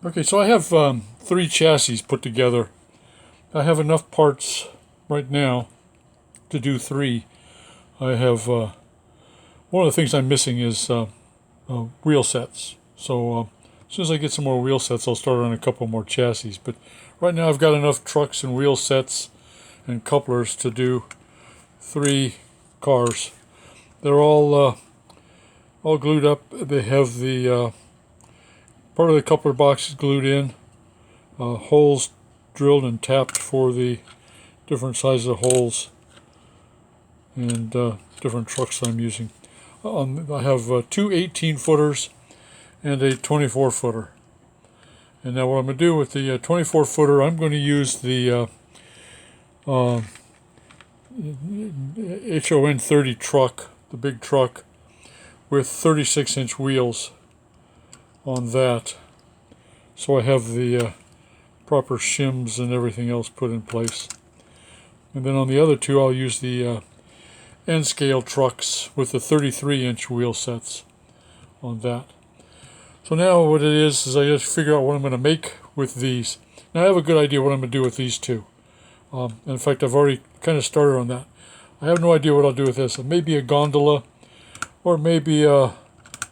Okay, so I have three chassis put together. I have enough parts right now to do three. I have one of the things I'm missing is wheel sets. So as soon as I get some more wheel sets, I'll start on a couple more chassis. But right now I've got enough trucks and wheel sets and couplers to do three cars. They're all glued up. They have the part of the coupler box is glued in, holes drilled and tapped for the different sizes of holes and different trucks I'm using. I have two 18-footers and a 24-footer. And now what I'm going to do with the 24-footer, I'm going to use the HON 30 truck, the big truck, with 36-inch wheels on that. So I have the proper shims and everything else put in place. And then on the other two, I'll use the N-scale trucks with the 33-inch wheel sets on that. So now what it is I just figure out what I'm going to make with these. Now I have a good idea what I'm going to do with these two. In fact, I've already kind of started on that. I have no idea what I'll do with this. Maybe a gondola, or maybe a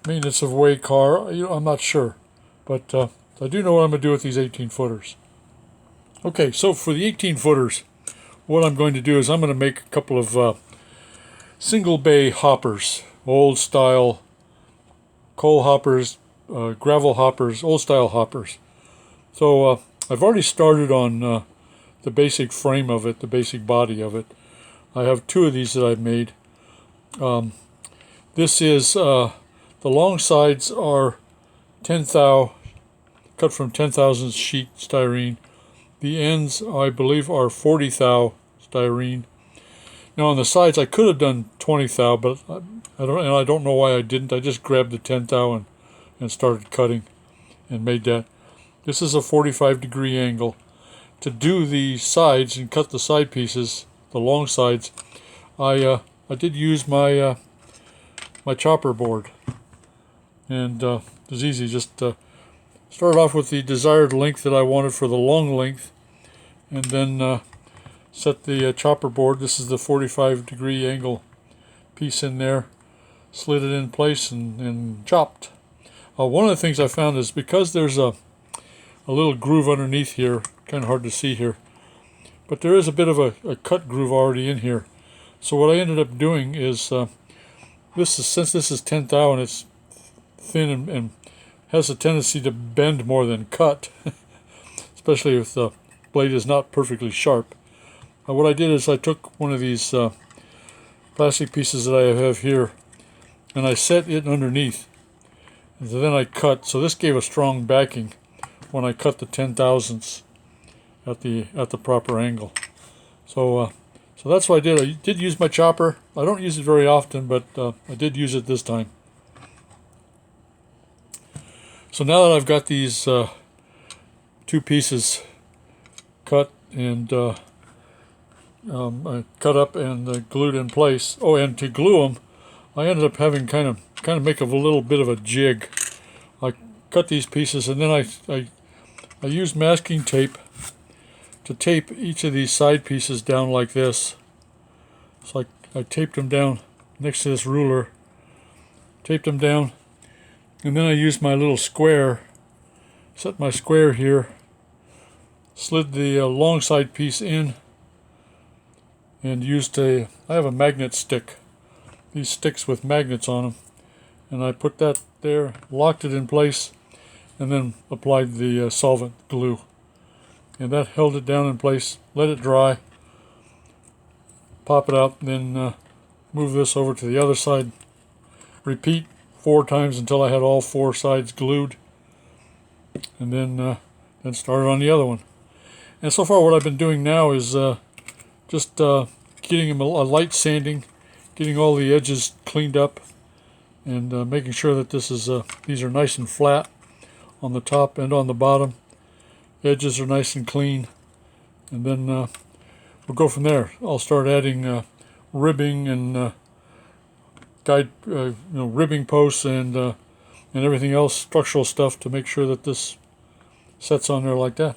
maintenance of way car. I'm not sure. But I do know what I'm going to do with these 18-footers. Okay, so for the 18-footers, what I'm going to do is I'm going to make a couple of single bay hoppers, old style coal hoppers, gravel hoppers, old style hoppers. So I've already started on the basic frame of it, the basic body of it. I have two of these that I've made. This is the long sides are 10 thou, cut from 10,000 sheet styrene. The ends, I believe, are 40 thou styrene. Now on the sides, I could have done 20 thou, but I don't know why I didn't. I just grabbed the 10 thou and started cutting and made that. This is a 45-degree angle. To do the sides and cut the side pieces, the long sides, I did use my my chopper board, and it was easy. Just started off with the desired length that I wanted for the long length, and then set the chopper board. This is the 45-degree angle piece in there, slid it in place and chopped. One of the things I found is because there's a little groove underneath here, kind of hard to see here, but there is a bit of a cut groove already in here. So what I ended up doing is, since this is 10 thou and it's thin and has a tendency to bend more than cut, especially if the blade is not perfectly sharp. What I did is I took one of these plastic pieces that I have here, and I set it underneath. And then I cut, so this gave a strong backing when I cut the 10 thousandths at the proper angle. So that's what I did. I did use my chopper. I don't use it very often, but I did use it this time. So now that I've got these two pieces cut and cut up and glued in place. Oh, and to glue them, I ended up having kind of make a little bit of a jig. I cut these pieces, and then I used masking tape to tape each of these side pieces down like this. So I taped them down next to this ruler, taped them down, and then I used my little square, set my square here, slid the long side piece in, and I have a magnet stick, these sticks with magnets on them, and I put that there, locked it in place, and then applied the solvent glue. And that held it down in place, let it dry, pop it out, then move this over to the other side, repeat 4 times until I had all 4 sides glued, and then started on the other one. And so far what I've been doing now is just getting them a light sanding, getting all the edges cleaned up, and making sure that these are nice and flat on the top and on the bottom. Edges are nice and clean, and then we'll go from there. I'll start adding ribbing and ribbing posts and everything else, structural stuff, to make sure that this sets on there like that.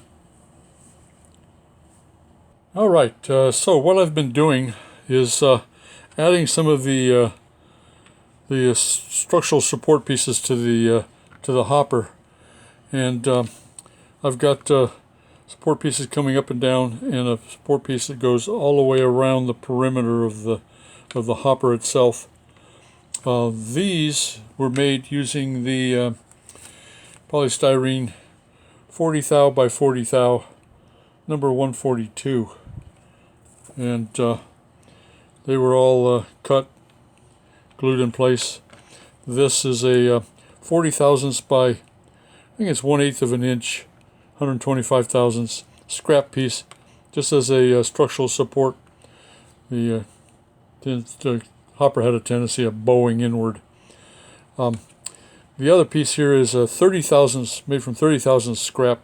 All right, so what I've been doing is adding some of the structural support pieces to the hopper, and I've got support pieces coming up and down, and a support piece that goes all the way around the perimeter of the hopper itself. These were made using the polystyrene 40 thou by 40 thou number 142, and they were all cut, glued in place. This is a 40 thousandths by, I think it's 1/8 of an inch, 125 thousandths scrap piece, just as a structural support. The hopper had a tendency of bowing inward. The other piece here is a 30 thousandths, made from 30 thousandths scrap,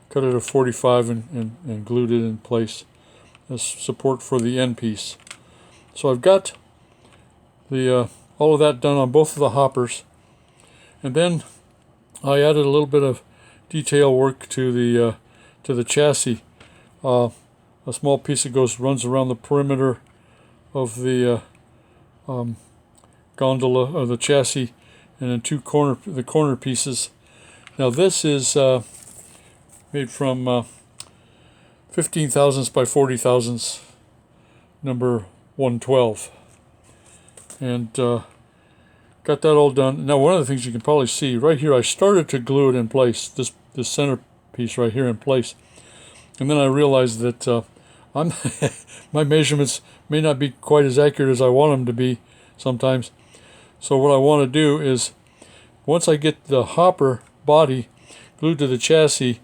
cut it at 45 and glued it in place as support for the end piece. So I've got the all of that done on both of the hoppers, and then I added a little bit of detail work to the chassis. A small piece that runs around the perimeter of the gondola or the chassis, and then the corner pieces. Now this is made from 15 thousandths by 40 thousandths, number 112, and got that all done. Now one of the things you can probably see right here, I started to glue it in place, this center piece right here in place, and then I realized that my measurements may not be quite as accurate as I want them to be sometimes. So what I want to do is, once I get the hopper body glued to the chassis,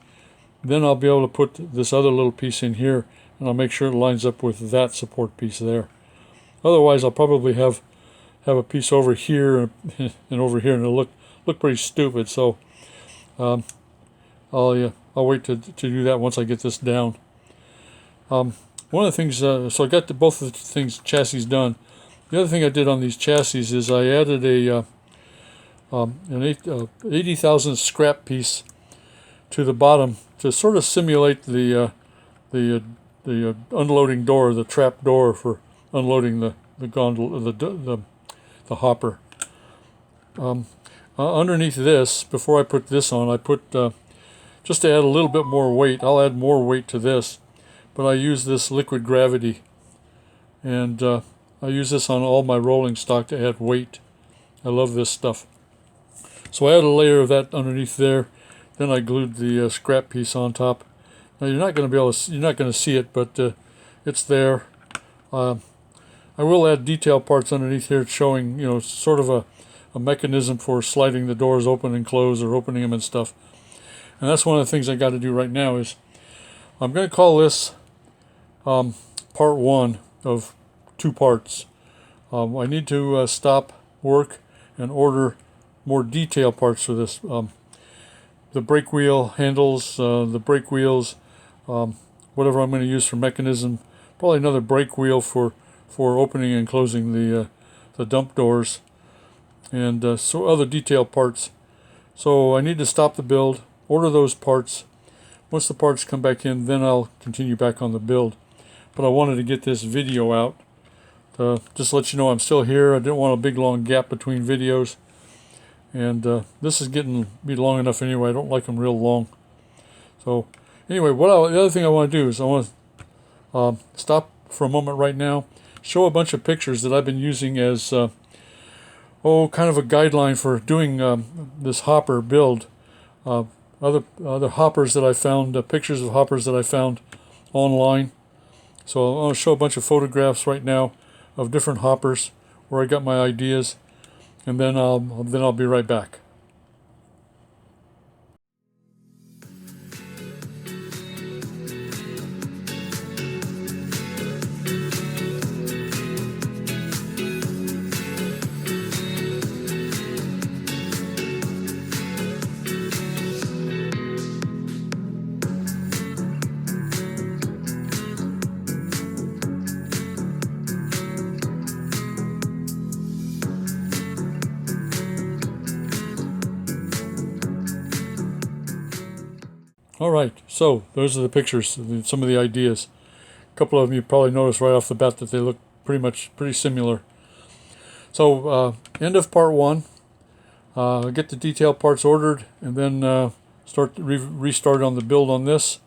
then I'll be able to put this other little piece in here, and I'll make sure it lines up with that support piece there. Otherwise, I'll probably have a piece over here and over here, and it'll look pretty stupid. So I'll wait to do that once I get this down. One of the things, so I got both of the things chassis done. The other thing I did on these chassis is I added an 80 thousandths scrap piece to the bottom to sort of simulate the unloading door, the trap door for unloading the gondola, the hopper. Underneath this, before I put this on, I put just to add a little bit more weight. I'll add more weight to this, but I use this liquid gravity, and I use this on all my rolling stock to add weight. I love this stuff. So I added a layer of that underneath there. Then I glued the scrap piece on top. Now you're not going to see it, but it's there. I will add detail parts underneath here showing, sort of a mechanism for sliding the doors open and close, or opening them and stuff. And that's one of the things I got to do right now. Is I'm going to call this part 1 of 2 parts. I need to stop work and order more detail parts for this. The brake wheel handles, the brake wheels, whatever I'm going to use for mechanism. Probably another brake wheel for opening and closing the dump doors, and so other detail parts. So I need to stop the build, order those parts. Once the parts come back in, then I'll continue back on the build. But I wanted to get this video out to just let you know I'm still here. I didn't want a big long gap between videos, and this is getting be long enough anyway. I don't like them real long. So anyway, the other thing I want to do is I want to stop for a moment right now, show a bunch of pictures that I've been using as kind of a guideline for doing this hopper build. Other hoppers that I found, pictures of hoppers that I found online. So I want to show a bunch of photographs right now of different hoppers where I got my ideas, and then I'll be right back. All right, so those are the pictures, some of the ideas. A couple of them you probably noticed right off the bat that they look pretty similar. So end of part one. Get the detail parts ordered, and then restart on the build on this.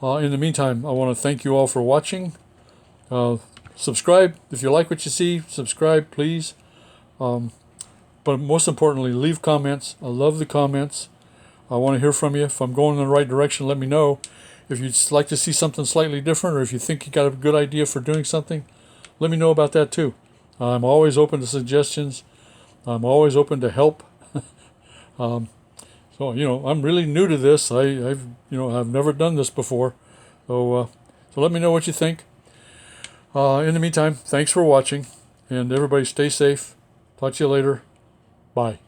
In the meantime, I want to thank you all for watching. Subscribe if you like what you see. Subscribe, please. But most importantly, leave comments. I love the comments. I want to hear from you. If I'm going in the right direction, let me know. If you'd like to see something slightly different, or if you think you got a good idea for doing something, let me know about that too. I'm always open to suggestions. I'm always open to help. So I'm really new to this. I've never done this before. So let me know what you think. In the meantime, thanks for watching, and everybody stay safe. Talk to you later. Bye.